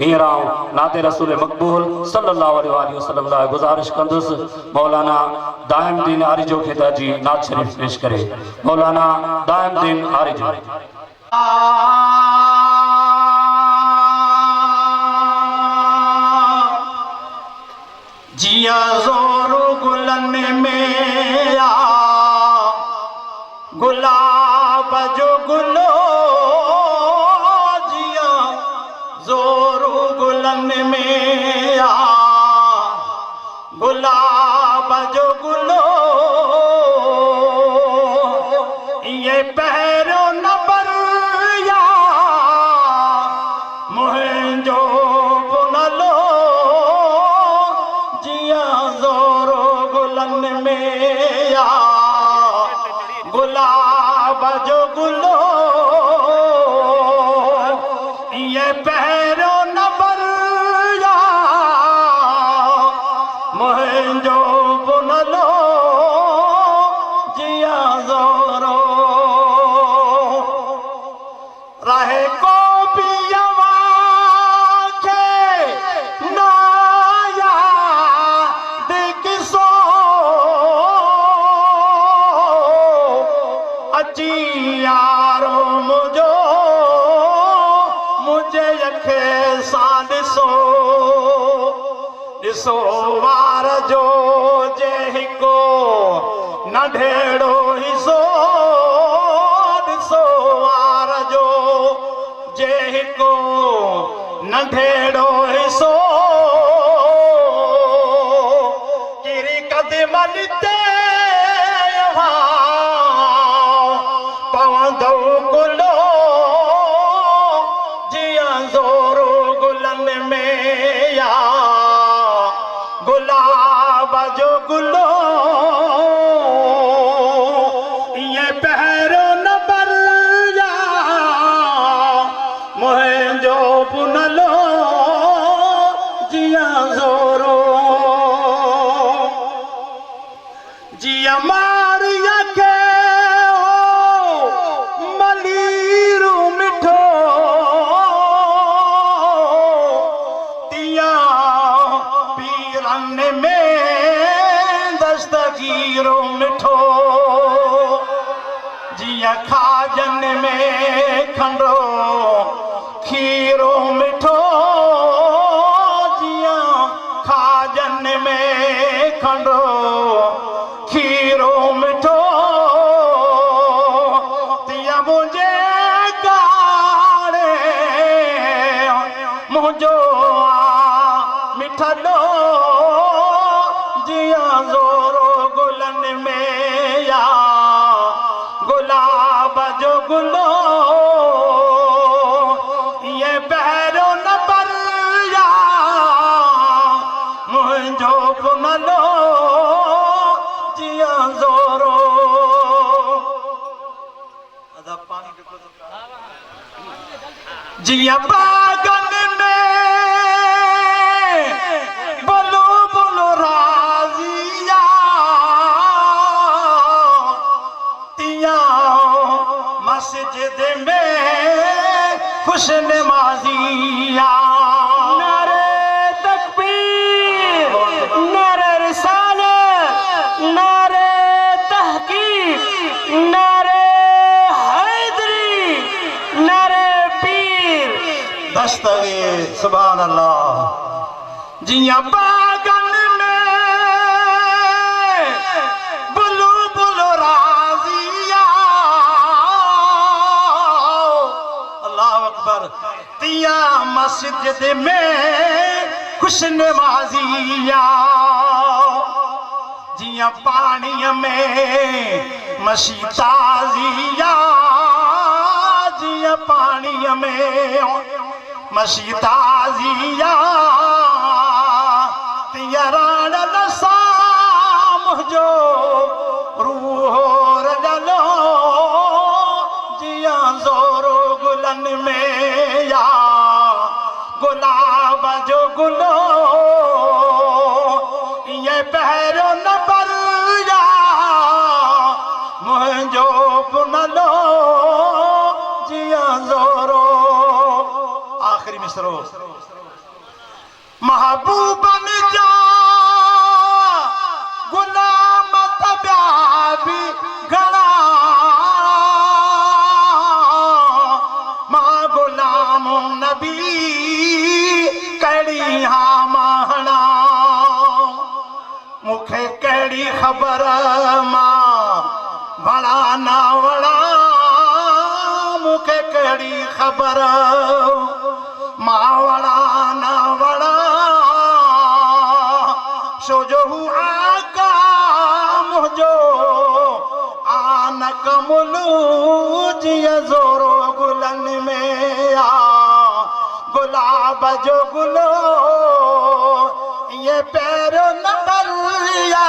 हींअर नाते रसूल मक़बूल सल्लल्लाहु अलैहि वसल्लम लाइ गुज़ारिश कंदुसि मौलाना दाइमुद्दीन आरिजो खे त जी नात शरीफ़ पेश करे। मौलाना दाइमुद्दीन आरिजो। जिया ज़ोरू गुलन में आ गुलाब जो गुलो जिया ज़ोरू गुलन में आ गुलाब जो गुलो ये पहरो नंबर या मुंहिंजो बुनलो जिया ज़ोरो गुलन में आ गुलाब जो गुलो ये पहरो नंबर या मुंहिंजो बुनलो जिया ज़ोरो रहे को पियवा के नाया दिखसो अची यारो मुझो मुझे यखे सा ॾिसो वार जो जे हिको नंढेड़ो हिसो ॾिसो वार जो जे हिको नंढेड़ो हिसो किरी कदमनि ते पवंदो गुलो जिया ज़ोरो गुलन में या गुलाब जो गुलो ये पहरो नंबर या मुंहिंजो बुनलो जिया ज़ोरो जिया मारिया के मलीरू मिठो तिया पीरन में दस्तगीरो मिठो जिया खाजन में खंडो खीरो मिठो जिया खाजन में खंडो खीरो मिठो तिया मुझे कारे मुझो मिठलो जिया ज़ोरो गुलन में या गुलाब जो गुलो ये पहरो नंबर या मुंहिंजो बुनलो जिया ज़ोरो जिया बागन में बोलो बोलो राजिया तिया मस्जिद में खुश नमाजिया नारे तकबीर नारे रिसालत नारे तहकीक नारे हैदरी नारे पीर दस्तगीर सुभान अल्लाह जिया बागन में बुलो बुलो राजिया अल्लाह अकबर तिया मस्जिद में खुश नमाजिया जिया पानी में मशी ताजिया जिया पानी में मशी ताजिया तियरान लसाम जो रूह रजलो जिया ज़ोरो गुलन में या गुलाब जो गुलो ये पहरो नंबर या मुंहिंजो बुनलो जिया ज़ोरो आखिरी मिसरो महबूबन जा गुलाम तबिया भी घणा मां गुलाम नबी कड़ी हा महणा मूंखे कहिड़ी ख़बर मां वणा न वणा मूंखे कहिड़ी ख़बर मां वणा न वणा छो जो हू आका मुंहिंजो आन कमुलू जीअं ज़ोरो गुलनि में आ गुलाब जो गुलो ये पैर न बलिया